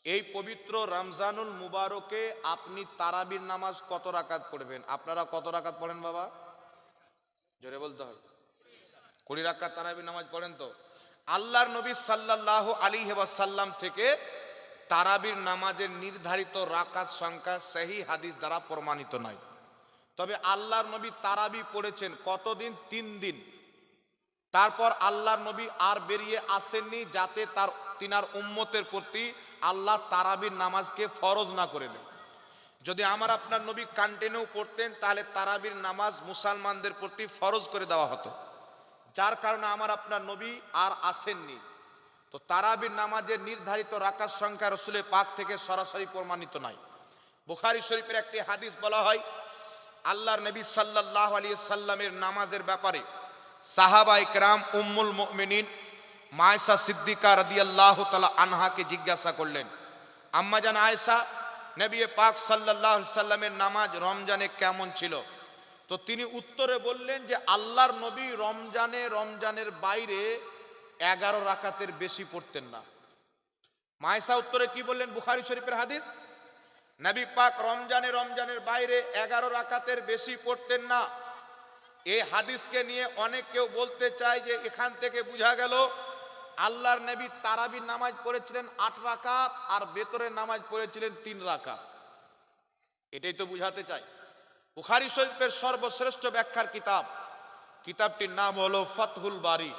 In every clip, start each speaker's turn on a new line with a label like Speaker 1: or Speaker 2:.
Speaker 1: এই পবিত্র রমজানুল মুবারকে আপনি তারাবির নামাজ কত রাকাত পড়বেন? আপনারা কত রাকাত পড়েন বাবা? জোরে বলতে হবে। 20 রাকাত তারাবির নামাজ পড়েন তো? আল্লাহর নবী সাল্লাল্লাহু আলাইহি ওয়াসাল্লাম থেকে তারাবির নামাজের নির্ধারিত রাকাত সংখ্যা সহিহ হাদিস দ্বারা প্রমাণিত নয়। তবে আল্লাহর নবী তারাবি পড়েছেন কতদিন? 3 দিন। তারপর আল্লাহর নবী আর বেরিয়ে আসেননি, যাতে তিনার উম্মতের প্রতি আল্লাহ তারাবির নামাজকে ফরজ না করে দেন। যদি আমার আপনার নবী কন্টিনিউ পড়তেন, তাহলে তারাবির নামাজ মুসলমানদের প্রতি ফরজ করে দেওয়া হতো, যার কারণে আমার আপনার নবী আর আসেননি। তো তারাবির নামাজের নির্ধারিত রাকাত সংখ্যা রসুলে পাক থেকে সরাসরি প্রমাণিত নয়। বুখারী শরীফের একটি হাদিস বলা হয়, আল্লাহর নবী সাল্লাল্লাহু আলাইহি সাল্লামের নামাজের ব্যাপারে সাহাবা ইকরাম উম্মুল মুমিনিন মায়েশা সিদ্দিকা রাদিয়াল্লাহু তাআলা আনহাকে জিজ্ঞাসা করলেন, আম্মা জান আয়েশা, নবী পাক সাল্লাল্লাহু আলাইহি সাল্লামের নামাজ রমজানে কেমন ছিল? তো তিনি উত্তরে বললেন যে আল্লাহর নবী রমজানের বাইরে 11 রাকাতের বেশি পড়তেন না। মায়েশা উত্তরে কি বললেন? বুখারী শরীফের হাদিস, নবী পাক রমজানের বাইরে 11 রাকাতের বেশি পড়তেন না। এই হাদিসকে নিয়ে অনেক কেউ বলতে চায় যে এখান থেকে বোঝা গেল আল্লাহর নবী তারাবির নামাজ পড়েছিলেন 8 রাকাত আর বেতরের নামাজ পড়েছিলেন 3 রাকাত। এটাই তো বুঝাতে চাই। বুখারী শরীফের সর্বশ্রেষ্ঠ ব্যাখ্যার কিতাবটির নাম হলো ফাতহুল বারী।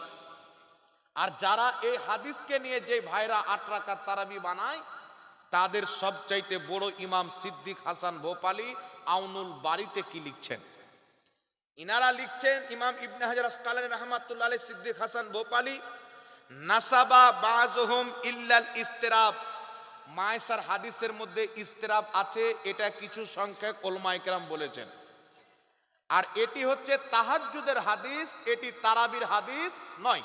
Speaker 1: আর যারা এই হাদিসকে নিয়ে যে ভাইরা 8 রাকাত তারাবি বানায়, তাদের সবচাইতে বড় ইমাম সিদ্দিক হাসান ভোপালী আউনুল বারীতে কি লিখছেন? ইনারা লিখছেন, ইমাম ইবনে হাজার আসকালানী রাহমাতুল্লাহ আলাইহি সিদ্দিক হাসান ভোপালী, নাসাবা বাযুহুম ইল্লাল ইসতিরাব, মায়েশার হাদিসের মধ্যে ইসতিরাব আছে, এটা কিছু সংখ্যক উলামায়ে কেরাম বলেছেন। আর এটি হচ্ছে তাহাজ্জুদের হাদিস, এটি তারাবির হাদিস নয়।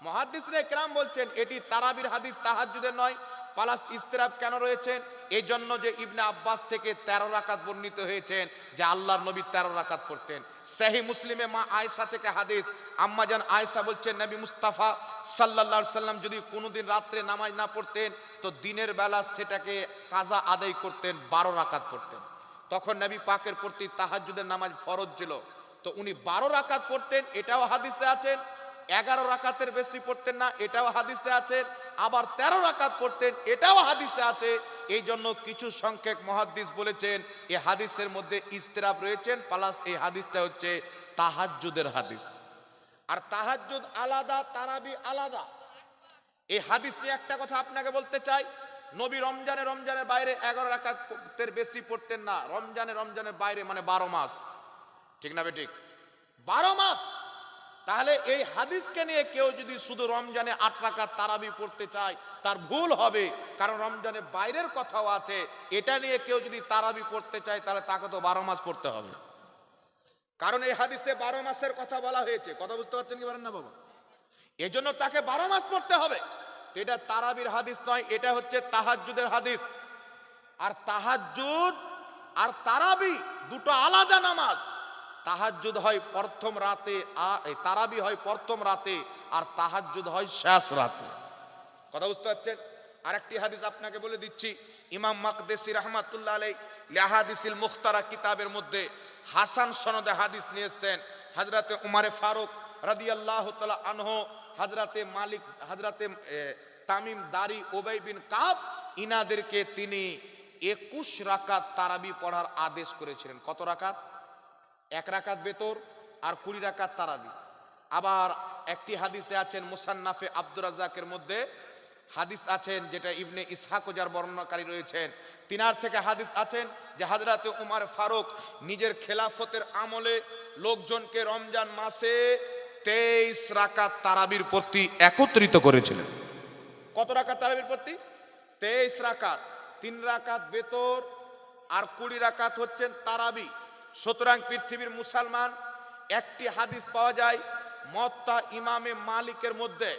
Speaker 1: মুহাদ্দিসিনে কেরাম বলছেন এটি তারাবির হাদিস, তাহাজ্জুদের নয়। প্লাস ইসতিরাব কেন রয়েছেন? এই জন্য যে ইবনে আব্বাস থেকে 13 রাকাত বর্ণিত হয়েছেন যে আল্লাহর নবী 13 রাকাত পড়তেন। সহিহ মুসলিমে মা আয়েশা থেকে হাদিস, আম্মা জান আয়েশা বলছেন নবী মুস্তাফা সাল্লাল্লাহু আলাইহি সাল্লাম যদি কোনোদিন রাত্রে নামাজ না পড়তেন, তো দিনের বেলা সেটাকে কাজা আদায় করতেন, 12 রাকাত পড়তেন। তখন নবী পাকের প্রতি তাহাজ্জুদের নামাজ ফরজ ছিল, তো উনি 12 রাকাত পড়তেন, এটাও হাদিসে আছে। 11 রাকাতের বেশি পড়তেন না, এটাও হাদিসে আছে। আবার 13 রাকাত পড়তেন, এটাও হাদিসে আছে। এই জন্য কিছু সংখ্যক মুহাদ্দিস বলেছেন এই হাদিসের মধ্যে ইসতিরাব রয়েছেন, প্লাস এই হাদিসটা হচ্ছে তাহাজ্জুদের হাদিস। আর তাহাজ্জুদ আলাদা, তারাবি আলাদা। এই হাদিস নিয়ে একটা কথা আপনাকে বলতে চাই, নবী রমজানের বাইরে 11 রাকাতের বেশি পড়তেন না। রমজানের বাইরে মানে 12 মাস, ঠিক না বেঠিক? 12 মাস। তাহলে এই হাদিসকে নিয়ে কেউ যদি শুধু রমজানে 8 রাকাত তারাবি পড়তে চায়, তার ভুল হবে। কারণ রমজানের বাইরের কথাও আছে, এটা নিয়ে কেউ যদি তারাবি পড়তে চায়, তাহলে তাকে তো 12 মাস পড়তে হবে। কারণ এই হাদিসে 12 মাসের কথা বলা হয়েছে। কথা বুঝতে পারছেন কি পারেন না বাবা? এই জন্য তাকে 12 মাস পড়তে হবে। এটা তারাবির হাদিস নয়, এটা হচ্ছে তাহাজ্জুদের হাদিস। আর তাহাজ্জুদ আর তারাবি দুটো আলাদা নামাজ। তাহাজ্জুদ হয় প্রথম রাতে, আর তারাবি হয় প্রথম রাতে, আর তাহাজ্জুদ হয় শেষ রাতে। কথা বুঝতে পারছেন? আরেকটি হাদিস আপনাকে বলে দিচ্ছি, ইমাম মাকদেসি রাহমাতুল্লাহ আলাইহি লিহাদিসিল মুখতারা কিতাবের মধ্যে হাসান সনদে হাদিস নিয়েছেন। হযরতে উমরে ফারুক রাদিয়াল্লাহু তাআলা আনহু, হযরতে তামিম দারি, উবাই বিন কাব, ইনাদেরকে তিনি 21 রাকাত তারাবি পড়ার আদেশ করেছিলেন। কত রাকাত? 1 রাকাত বেতর আর 20 রাকাত তারাবি। আবার একটি হাদিসে আছেন মুসান্নাফে আব্দুর রাজ্জাকের মধ্যে হাদিস আছেন, যেটা ইবনে ইসহাক যার বর্ণনাকারী রয়েছেন, তিনার থেকে হাদিস আছেন যে হযরতে উমর ফারুক নিজের খেলাফতের আমলে লোকজনকে রমজান মাসে 23 রাকাত তারাবির প্রতি একত্রিত করেছিলেন। কত রাকাত তারাবির প্রতি? 23 রাকাত। 3 রাকাত বেতর আর 20 রাকাত হচ্ছেন তারাবি। সুতরাং পৃথিবীর মুসলমান, একটি হাদিস পাওয়া যায় মুওয়াত্তা ইমামে মালিকের মধ্যে।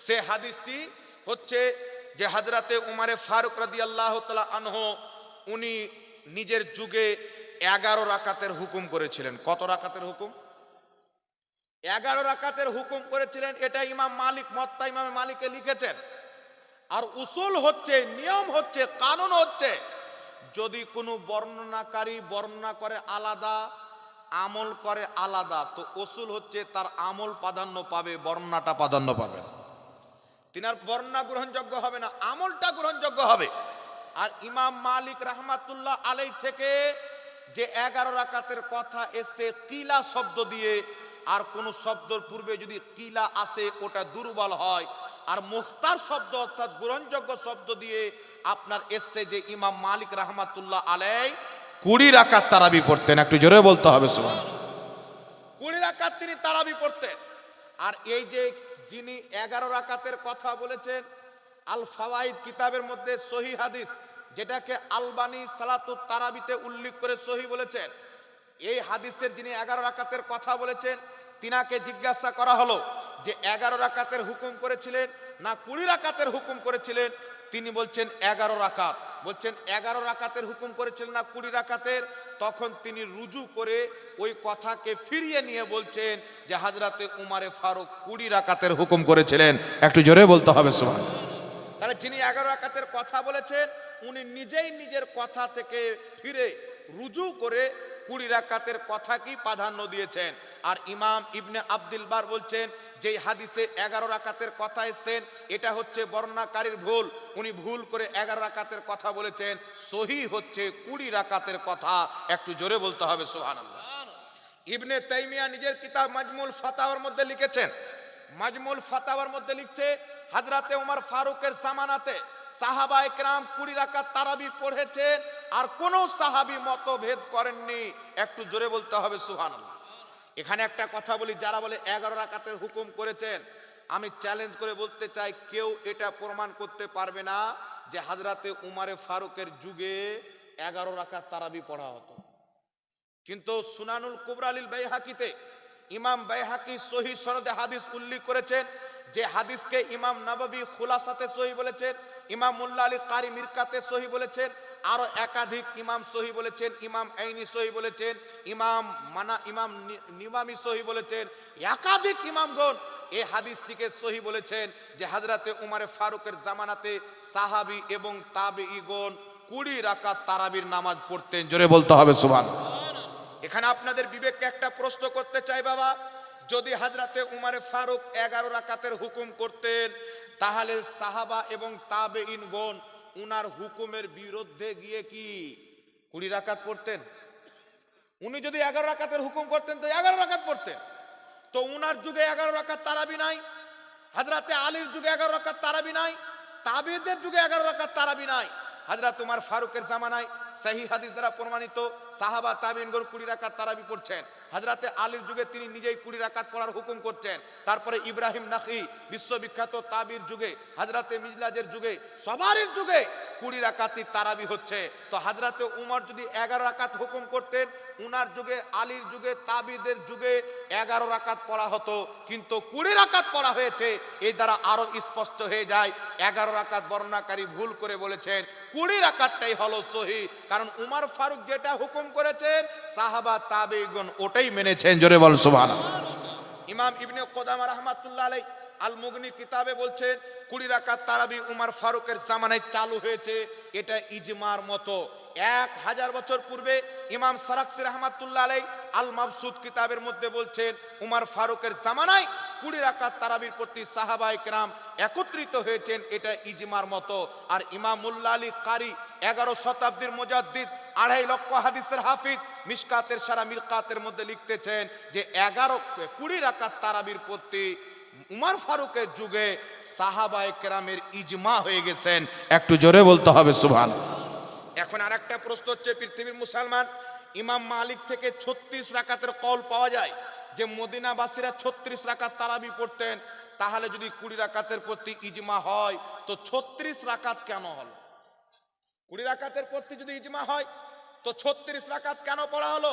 Speaker 1: সে হাদিসটি হচ্ছে যে হযরতে উমরে ফারুক রাদিয়াল্লাহু তাআলা আনহু উনি নিজের যুগে 11 রাকাতের হুকুম করেছিলেন। কত রাকাতের হুকুম? 11 রাকাতের হুকুম করেছিলেন। এটা ইমাম মালিক মুওয়াত্তা ইমামে মালিকে লিখেছেন। আর উসুল হচ্ছে, নিয়ম হচ্ছে, কানুন হচ্ছে, যদি কোনো বর্ণনাকারী বর্ণনা করে আলাদা, আমল করে আলাদা, তো উসুল হচ্ছে তার আমল প্রাধান্য পাবে, বর্ণনাটা প্রাধান্য পাবে না। তিনার বর্ণনা গ্রহণযোগ্য হবে না, আমলটা গ্রহণযোগ্য হবে। আর ইমাম মালিক রাহমাতুল্লাহ আলাই থেকে যে 11 রাকাতের কথা এসছে কিলা শব্দ দিয়ে, আর কোন শব্দের পূর্বে যদি কিলা আসে ওটা দুর্বল হয়। আর মুখতার শব্দ অর্থাৎ গ্রহণযোগ্য শব্দ দিয়ে আপনার এসছে যে ইমাম মালিক রাহমাতুল্লাহ আলাই 20 রাকাত তারাবি পড়তেন। একটু জোরে বলতে হবে সুবহানাল্লাহ। 20 রাকাত তিনি তারাবি পড়তেন। আর এই যে যিনি 11 রাকাতের কথা বলেছেন, আল ফাওয়াইদ কিতাবের মধ্যে সহিহ হাদিস, যেটাকে আলবানী সালাতুত তারাবিতে উল্লেখ করে সহিহ বলেছেন, এই হাদিসের যিনি 11 রাকাতের কথা বলেছেন, তিনাকে জিজ্ঞাসা করা হলো যে 11 রাকাতের হুকুম করেছিলেন না 20 রাকাতের হুকুম করেছিলেন? তিনি বলছেন 11 রাকাত। বলছেন 11 রাকাতের হুকুম করেছিলেন না 20 রাকাতের? তখন তিনি রুজু করে ওই কথাকে ফিরিয়ে নিয়ে বলছেন যে হযরতে উমারে ফারুক 20 রাকাতের হুকুম করেছিলেন। একটু জোরে বলতে হবে সুবহানাল্লাহ। তাহলে যিনি 11 রাকাতের কথা বলেছেন উনি নিজেই নিজের কথা থেকে ফিরে রুজু করে 20 রাকাতের কথাকেই প্রাধান্য দিয়েছেন। আর ইমাম ইবনে আব্দুল বার বলছেন যে হাদিসে 11 রাকাতের কথা এসেছেন, এটা হচ্ছে বর্ণনাকারীর ভুল, উনি ভুল করে 11 রাকাতের কথা বলেছেন, সহিহ হচ্ছে 20 রাকাতের কথা। একটু জোরে বলতে হবে সুবহানাল্লাহ। ইবনে তাইমিয়া নিজের কিতাব মাজমুল ফাতাওয়ার মধ্যে লিখেছেন, মাজমুল ফাতাওয়ার মধ্যে লিখছে হযরতে উমর ফারুকের জামানাতে সাহাবায়ে কেরাম 20 রাকাত তারাবি পড়েছেন, আর কোন সাহাবী মতভেদ করেননি। একটু জোরে বলতে হবে সুবহানাল্লাহ। এখানে একটা কথা বলি, যারা বলে 11 রাকাতের হুকুম করেছেন, আমি চ্যালেঞ্জ করে বলতে চাই কেউ এটা প্রমাণ করতে পারবে না যে হযরতে উমরে ফারুকের যুগে 11 রাকাত তারাবি পড়া হতো। কিন্তু সুনানুল কুবরা লিল বাইহাকিতে ইমাম বাইহাকি সহিহ সনদে হাদিস উল্লেখ করেছেন, যে হাদিসকে ইমাম নববী খুলাসাতে সহিহ বলেছেন, ইমাম মুল্লা আলী কারি মিরকাতে সহিহ বলেছেন, আরো একাধিক ইমাম সহিহ বলেছেন, ইমাম আইনি সহিহ বলেছেন, ইমাম নিমামি সহিহ বলেছেন, একাধিক ইমামগণ এই হাদিসটিকে সহিহ বলেছেন যে হযরতে উমরে ফারুকের জামানাতে সাহাবী এবং তাবেঈগণ 20 রাকাত তারাবির নামাজ পড়তেন। জোরে বলতে হবে সুবহানাল্লাহ। এখানে আপনাদের বিবেককে একটা প্রশ্ন করতে চাই বাবা, যদি হযরতে উমরে ফারুক 11 রাকাতের হুকুম করতেন, তাহলে সাহাবা এবং তাবেঈনগণ উনার হুকুমের বিরুদ্ধে গিয়ে কি 20 রাকাত পড়তেন? উনি যদি 11 রাকাতের হুকুম করতেন তো 11 রাকাত পড়তেন। তো উনার যুগে 11 রাকাত তারাবি নাই, হযরতে আলীর যুগে 11 রাকাত তারাবি নাই, তাবেঈদের যুগে 11 রাকাত তারাবি নাই। হযরত উমর ফারুকের জামানায় সহিহ হাদিস দ্বারা প্রমাণিত সাহাবা তাবেঈনগণ 20 রাকাত তারাবি পড়ছেন। হযরতে আলীর যুগে তিনি নিজেই 20 রাকাত পড়ার হুকুম করছেন। তারপরে ইব্রাহিম নাখি বিশ্ববিখ্যাত তাবির যুগে, হযরতে মিজলাজের যুগে, সবারই যুগে 20 রাকাতই তারাবি হচ্ছে। তো হযরতে উমর যদি 11 রাকাত হুকুম করতেন, উনার যুগে, আলীর যুগে, তাবিদের যুগে 11 রাকাত পড়া হতো, কিন্তু 20 রাকাত পড়া হয়েছে। এই দ্বারা আরো স্পষ্ট হয়ে যায় 11 রাকাত বর্ণনাকারী ভুল করে বলেছেন, 20 রাকাতটাই হলো সহিহ। কারণ উমর ফারুক যেটা হুকুম করেছেন সাহাবা তাবেঈগণ ওটাই মেনেছেন। জোরে বল সুবহানাল্লাহ। ইমাম ইবনে কুদামা রাহমাতুল্লাহ আলাইহি আল মুগনি কিতাবে বলছেন 20 রাকাত তারাবি উমর ফারুকের জামানায় চালু হয়েছে, এটা ইজমার মতো। 1000 বছর পূর্বে ইমাম সারাকসি রাহমাতুল্লাহ আলাইহি আল মাবসুদ কিতাবের মধ্যে বলছেন উমর ফারুকের জামানায় 20 রাকাত তারাবির প্রতি সাহাবায়ে কেরাম একত্রিত হয়েছেন, এটা ইজমার মতো। আর ইমাম মুল্লা আলী কারি 11 শতাব্দীর মুজাদ্দিদ, 2.5 লক্ষ হাদিসের হাফিজ, মিশকাতের সারা মিরকাতের মধ্যে লিখতেছেন যে 20 রাকাত তারাবির প্রতি উমর ফারুকের যুগে সাহাবায়ে কেরামের ইজমা হয়ে গেছেন। একটু জোরে বলতে হবে সুবহানাল্লাহ। এখন আরেকটা প্রশ্ন হচ্ছে, পৃথিবীর মুসলমান ইমাম মালিক থেকে 36 রাকাতের কওল পাওয়া যায় যে মদিনাবাসীরা 36 রাকাত তারাবি পড়তেন। তাহলে যদি 20 রাকাতের প্রতি ইজমা হয় তো 36 রাকাত কেন হলো? 20 রাকাতের প্রতি যদি ইজমা হয় তো 36 রাকাত কেন পড়া হলো?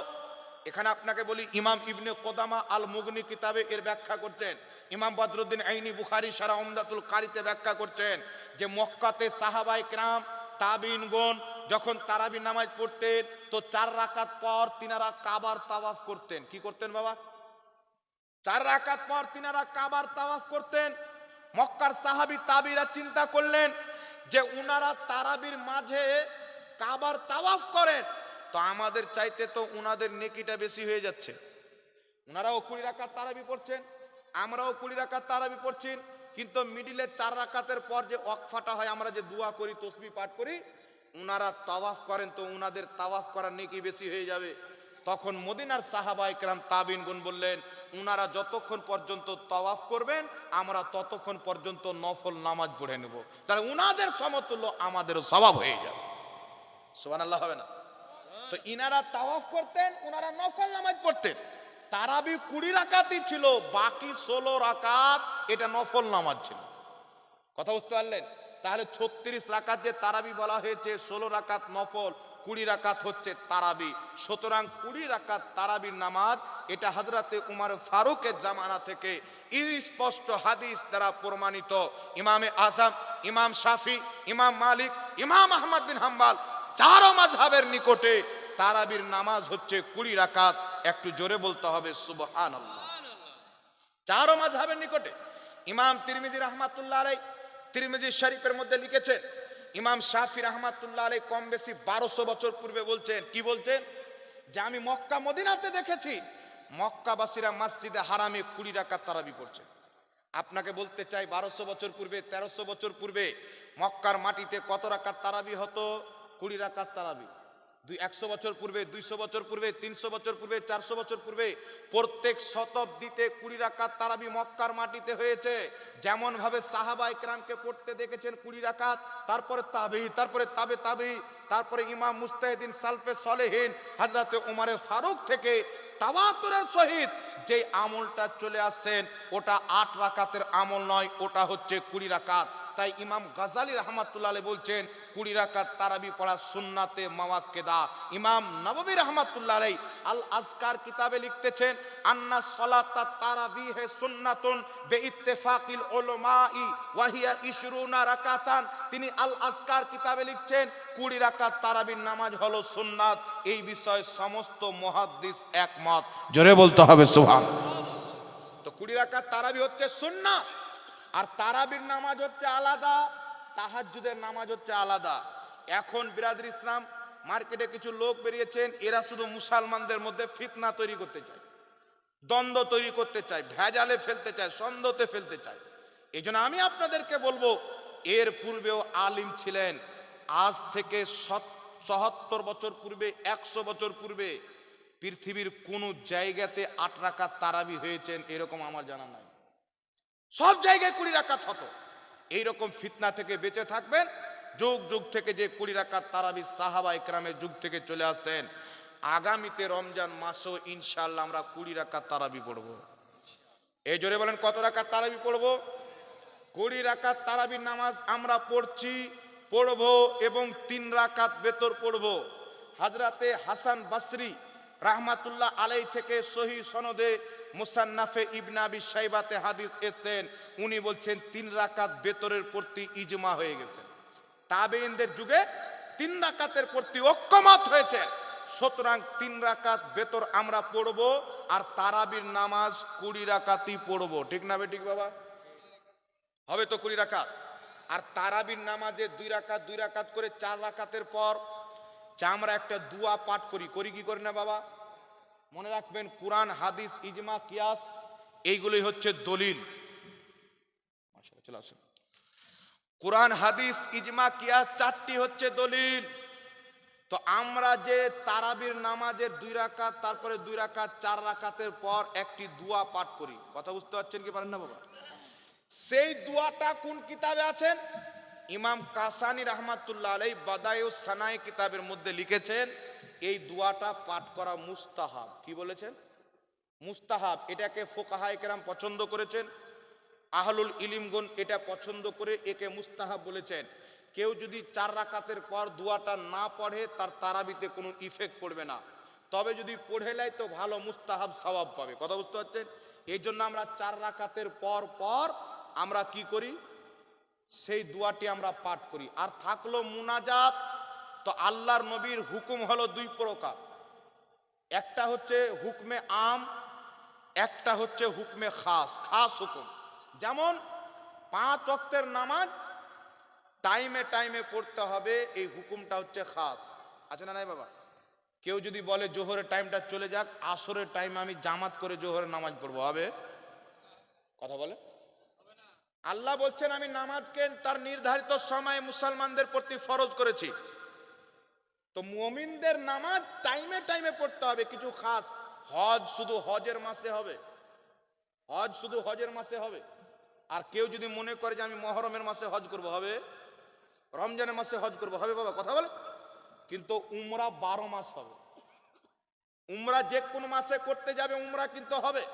Speaker 1: এখানে আপনাকে বলি, ইমাম ইবনে কুদামা আল মুগনি কিতাবে এর ব্যাখ্যা করছেন, ইমাম বদরুদ্দিন আইনি বুখারী শারা উমদাতুল কারিতে ব্যাখ্যা করছেন যে মক্কাতে সাহাবায়ে কেরাম তাবেঈনগণ যখন তারাবি নামাজ পড়তেন তো 4 রাকাত পর তিনারা কাবার তাওয়াফ করতেন। কি করতেন বাবা? 4 রাকাত পর তিনারা কাবার তাওয়াফ করতেন। মক্কার সাহাবী তাবেঈরা চিন্তা করলেন যে উনারা তারাবির মাঝে কাবার তাওয়াফ করেন, তো আমাদের চাইতে তো উনাদের নেকিটা বেশি হয়ে যাচ্ছে। উনারাও 20 রাকাত তারাবি পড়ছেন, আমরাও 20 রাকাত তারাবি পড়ছি, কিন্তু মিডিলে 4 রাকাতের পর যে ওয়াকফাটা হয়, আমরা যে দোয়া করি, তসবিহ পাঠ করি, উনারা তাওয়াফ করেন, তো উনাদের তাওয়াফ করার নেকি বেশি হয়ে যাবে। তখন মদিনার সাহাবায়ে কেরাম তাবিনগণ বললেন, উনারা যতক্ষণ পর্যন্ত তাওয়াফ করবেন আমরা ততক্ষণ পর্যন্ত নফল নামাজ পড়ে নেব, তাহলে উনাদের সমতুল্য আমাদেরও সওয়াব হয়ে যাবে। সুবহানাল্লাহ হবে না? তো ইনারা তাওয়াফ করতেন, উনারা নফল নামাজ পড়তেন। তারাবি 20 রাকাতই ছিল, বাকি 16 রাকাত এটা নফল নামাজ ছিল। কথা বুঝতে পারলেন? তাহলে 36 রাকাত যে তারাবি বলা হয়েছে, 16 রাকাত নফল, 20 রাকাত হচ্ছে তারাবি। সুতরাং 20 রাকাত তারাবির নামাজ এটা হযরতে উমর ফারুকের জামানা থেকে স্পষ্ট হাদিস দ্বারা প্রমাণিত। ইমামে আযম, ইমাম শাফি, ইমাম মালিক, ইমাম আহমদ বিন হাম্বল চারো মাযহাবের নিকটে তারাবির নামাজ হচ্ছে 20 রাকাত। একটু জোরে বলতে হবে সুবহানাল্লাহ। চারো মাযহাবের নিকটে। ইমাম তিরমিজি রাহমাতুল্লাহ আলাইহি তিরমিজি শরীফের মধ্যে লিখেছেন, ইমাম শাফি রাহমাতুল্লাহ আলাইহি কম বেশি 1200 বছর পূর্বে বলছেন, কি বলছেন? যে আমি মক্কা মদিনাতে দেখেছি মক্কাবাসীরা মসজিদে হারামে 20 রাকাত তারাবি পড়ছে। আপনাকে বলতে চাই 1200 বছর পূর্বে, 1300 বছর পূর্বে মক্কার মাটিতে কত রাকাত তারাবি হতো? 20 রাকাত তারাবি। 100 বছর পূর্বে, 200 বছর পূর্বে, 300 বছর পূর্বে, 400 বছর পূর্বে প্রত্যেক শতাব্দীতে 20 রাকাত তারাবি মক্কার মাটিতে হয়েছে। যেমন ভাবে সাহাবায়ে কেরামকে পড়তে দেখেছেন 20 রাকাত, তারপরে তাবেঈ, তারপরে তাবে তাবেঈ, তারপরে ইমাম মুজতাহিদিন সালফে সালেহিন হযরতে উমরে ফারুক থেকে তাওয়াতুরের সহিত যে আমলটা চলে আসছেন ওটা 8 রাকাতের আমল নয়, ওটা হচ্ছে 20 রাকাত। তাই ইমাম গাজালি রাহমাতুল্লাহ আলাইহি বলছেন 20 রাকাত তারাবি পড়া সুন্নাতে মুআক্কাদা। ইমাম নববী রাহমাতুল্লাহ আলাইহি আল আজকার কিতাবে লিখতেছেন, আন্না সালাতা তারাবিহ সুন্নাতুন বিইত্তিফাকিল উলামাই ওয়া হিয়া 20 রাকাতান। তিনি আল আজকার কিতাবে লিখছেন 20 রাকাত তারাবির নামাজ হলো সুন্নাত। এই বিষয়ে সমস্ত মুহাদ্দিস একমত। জোরে বলতে হবে সুবহানাল্লাহ। তো 20 রাকাত তারাবি হচ্ছে সুন্নাত, আর তারাবির নামাজ হচ্ছে আলাদা, তাহাজ্জুদের নামাজ হচ্ছে আলাদা। এখন বিরাদর ইসলাম মার্কেটে কিছু লোক বেরিয়েছেন, এরা শুধু মুসলমানদের মধ্যে ফিতনা তৈরি করতে চায়, দ্বন্দ্ব তৈরি করতে চায়, ভেজালে ফেলতে চায়, সন্দেহতে ফেলতে চায়। এই জন্য আমি আপনাদেরকে বলবো, এর পূর্বেও আলিম ছিলেন। আজ থেকে ৭৭ বছর পূর্বে, ১০০ বছর পূর্বে পৃথিবীর কোন জায়গাতে 8 রাকাত তারাবি হয়েছেন এরকম আমার জানা নাই। সব জায়গায় 20 রাকাত হতো। এইরকম ফিতনা থেকে বেঁচে থাকবেন। যুগ যুগ থেকে যে 20 রাকাত তারাবি সাহাবায়ে কেরামের যুগ থেকে চলে আসেন, আগামীতে রমজান মাসও ইনশাআল্লাহ আমরা 20 রাকাত তারাবি পড়ব। এই জোরে বলেন কত রাকাত তারাবি পড়ব? 20 রাকাত তারাবির নামাজ আমরা পড়ছি, পড়ব, এবং 3 রাকাত বেতর পড়ব। হযরতে হাসান বসরি রাহমাতুল্লাহ আলাইহি থেকে সহিহ সনদে মুসান্নাফে ইবনে আবি শাইবাতে হাদিস এসেছেন, উনি বলছেন 3 রাকাত বেতরের প্রতি ইজমা হয়ে গেছে। তাবেঈনদের যুগে 3 রাকাতের প্রতি ঐক্যমত হয়েছে। সুতরাং 3 রাকাত বেতর আমরা পড়ব, আর তারাবির নামাজ 20 রাকাতই পড়ব। ঠিক না বেঠিক বাবা? হবে তো 20 রাকাত। আর তারাবির নামাজে 2 রাকাত 2 রাকাত করে 4 রাকাতের পর আমরা একটা দোয়া পাঠ করি। করি কি করি না বাবা? মনে রাখবেন, কুরআন, হাদিস, ইজমা, কিয়াস এইগুলোই হচ্ছে দলিল। মাশাআল্লাহ, চলে আসেন। কুরআন, হাদিস, ইজমা, কিয়াস 4টি হচ্ছে দলিল। তো আমরা যে তারাবির নামাজের 2 রাকাত, তারপরে 2 রাকাত, 4 রাকাতের পর একটি দোয়া পাঠ করি। কথা বুঝতে পারছেন কি পারেন না বাবা? সেই দোয়াটা কোন কিতাবে আছেন? ইমাম কাসানি রাহমাতুল্লাহ আলাইহি বাদায়ুস সানাই কিতাবের মধ্যে লিখেছেন, এই দোয়াটা পাঠ করা মুস্তাহাব। কি বলেছেন? মুস্তাহাব। এটাকে ফুকাহায়ে কেরাম পছন্দ করেছেন, আহলুল ইলমগণ এটা পছন্দ করে একে মুস্তাহাব বলেছেন। কেউ যদি 4 রাকাতের পর দোয়াটা না পড়ে তার তারাবিতে কোনো ইফেক্ট পড়বে না, তবে যদি পড়ে নেয় তো ভালো, মুস্তাহাব সওয়াব পাবে। কথা বুঝতে পারছেন? এই জন্য আমরা 4 রাকাতের পর পর আমরা কি করি? সেই দোয়াটি আমরা পাঠ করি। আর থাকলো মুনাজাত, তো আল্লাহর নবীর হুকুম হলো 2 প্রকার। একটা হচ্ছে হুকমে আম, একটা হচ্ছে হুকমে খাস। খাস হুকুম যেমন 5 ওয়াক্তের নামাজ টাইমে টাইমে পড়তে হবে, এই হুকুমটা হচ্ছে খাস। আছে না নাই বাবা? কেউ যদি বলে জোহরের টাইমটা চলে যাক, আসরের টাইমে আমি জামাত করে জোহরের নামাজ পড়বো, হবে? কথা বলে। আল্লাহ বলছেন আমি নামাজকে তার নির্ধারিত সময়ে মুসলমানদের প্রতি ফরজ করেছি। তো মুমিনদের নামাজ টাইমে টাইমে পড়তে হবে। কিছু খাস, হজ শুধু হজের মাসে হবে, হজ শুধু হজের মাসে হবে। আর কেউ যদি মনে করে যে আমি মহরমের মাসে হজ করব, হবে? রমজানের মাসে হজ করব, হবে বাবা? কথা বলে। কিন্তু উমরা 12 মাস হবে। উমরা যে কোনো মাসে করতে যাবে, উমরা কিন্তু হবে।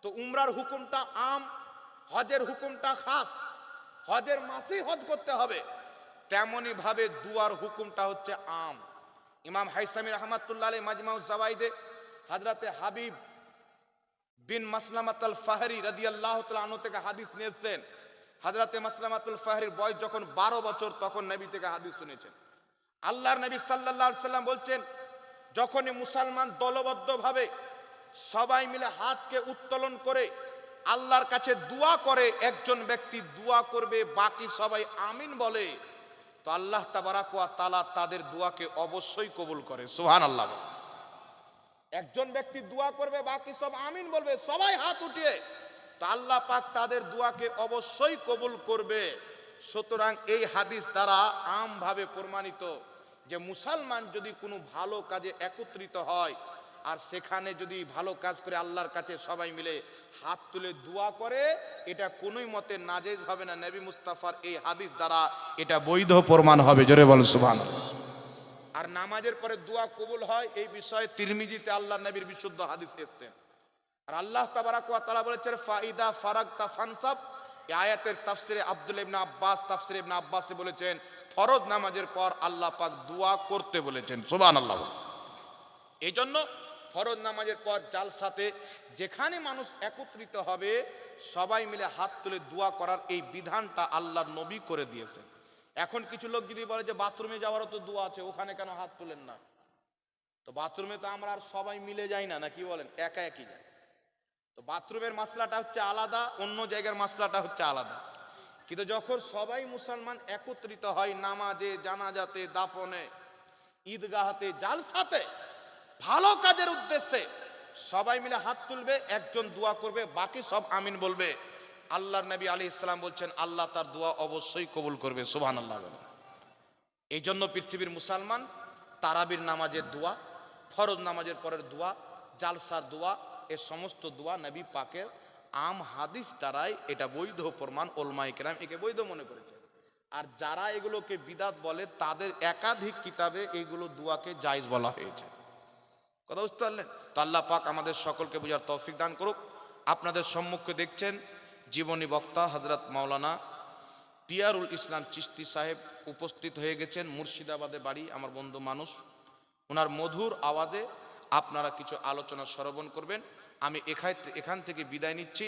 Speaker 1: তো উমরার হুকুমটা আম, হজের হুকুমটা খাস। হজের মাসেই হজ করতে হবে। তেমনি ভাবে দুয়ার হুকুমটা হচ্ছে আম। ইমাম হাইসামি রহমাতুল্লাহ আলাইহি মাজমাউ জাওয়াইদে হযরতে হাবিব বিন মাসলামাতুল ফাহরি রাদিয়াল্লাহু তাআলা আনহু থেকে হাদিস নিয়েছেন। হযরতে মাসলামাতুল ফাহরির বয়স যখন 12 বছর, তখন নবী থেকে হাদিস শুনেছেন। আল্লাহর নবী সাল্লাল্লাহু আলাইহি সাল্লাম বলছেন, যখনই মুসলমান দলবদ্ধভাবে সবাই মিলে হাতকে উত্তোলন করে আল্লাহর কাছে দোয়া করে, একজন ব্যক্তি দোয়া করবে, বাকি সবাই আমিন বলে, তো আল্লাহ তাবারাক ওয়া তাআলা তাদের দোয়াকে অবশ্যই কবুল করে। সুবহানাল্লাহ। একজন ব্যক্তি দোয়া করবে, বাকি সব আমিন বলবে, সবাই হাত উঠিয়ে, তো আল্লাহ পাক তাদের দোয়াকে অবশ্যই কবুল করবে। সুতরাং এই হাদিস দ্বারা আমভাবে প্রমাণিত যে মুসলমান যদি কোনো ভালো কাজে একত্রিত হয় আর সেখানে যদি ভালো কাজ করে আল্লাহর কাছে সবাই মিলে হাত তুলে দোয়া করে, এটা কোনোই মতে নাজেজ হবে না। নবী মুস্তাফার এই হাদিস দ্বারা এটা বৈধ প্রমাণ হবে। জোরে বল সুবহানাল্লাহ। আর নামাজের পরে দোয়া কবুল হয়, এই বিষয়ে তিরমিজিতে আল্লাহর নবীর বিশুদ্ধ হাদিস এসেছে। আর আল্লাহ তাবারাক ওয়া তাআলা বলেছেন ফাইদা ফারাগতা ফানসাব। এই আয়াতের তাফসিরে আব্দুল্লাহ ইবনে আব্বাস, তাফসিরে ইবনে আব্বাসে বলেছেন ফরজ নামাজের পর আল্লাহ পাক দোয়া করতে বলেছেন। সুবহানাল্লাহ। এই জন্য ফরজ নামাজের পর জালসাতে যেখানে মানুষ একত্রিত হবে, সবাই মিলে হাত তুলে দোয়া করার এই বিধানটা আল্লাহর নবী করে দিয়েছেন। এখন কিছু লোক যদি বলে যে বাথরুমে যাওয়ারও তো দোয়া আছে, ওখানে কেন হাত তুলেন না? তো বাথরুমে তো আমরা আর সবাই মিলে যাই না, নাকি বলেন? একা একই যাই। তো বাথরুমের মাসলাটা হচ্ছে আলাদা, অন্য জায়গার মাসলাটা হচ্ছে আলাদা। কিন্তু যখন সবাই মুসলমান একত্রিত হয় নামাজে, জানাজাতে, দাফনে, ঈদগাহতে, জালসাতে, ভালো কাজের উদ্দেশ্যে সবাই মিলে হাত তুলবে, একজন দোয়া করবে, বাকি সব আমিন বলবে, আল্লাহর নবী আলাইহিস সালাম বলছেন আল্লাহ তার দোয়া অবশ্যই কবুল করবে। সুবহানাল্লাহ। এই জন্য পৃথিবীর মুসলমান তারাবির নামাজের দোয়া, ফরজ নামাজের পরের দোয়া, জালসার দোয়া, এ সমস্ত দোয়া নবী পাকের আম হাদিস দ্বারাই এটা বৈধ প্রমাণ। উলামায়ে কেরাম একে বৈধ মনে করেছে। আর যারা এগুলোকে বিদাত বলে, তাদের একাধিক কিতাবে এইগুলো দোয়াকে জায়েজ বলা হয়েছে। কথা বুঝতে পারলেন? তো আল্লাহ পাক আমাদের সকলকে বুঝার তৌফিক দান করুক। আপনাদের সম্মুখে দেখছেন জীবনী বক্তা হযরত মাওলানা পিয়ারুল ইসলাম চিশতি সাহেব উপস্থিত হয়ে গেছেন। মুর্শিদাবাদে বাড়ি, আমার বন্ধু মানুষ। ওনার মধুর আওয়াজে আপনারা কিছু আলোচনা শ্রবণ করবেন। আমি এখান থেকে বিদায় নিচ্ছি।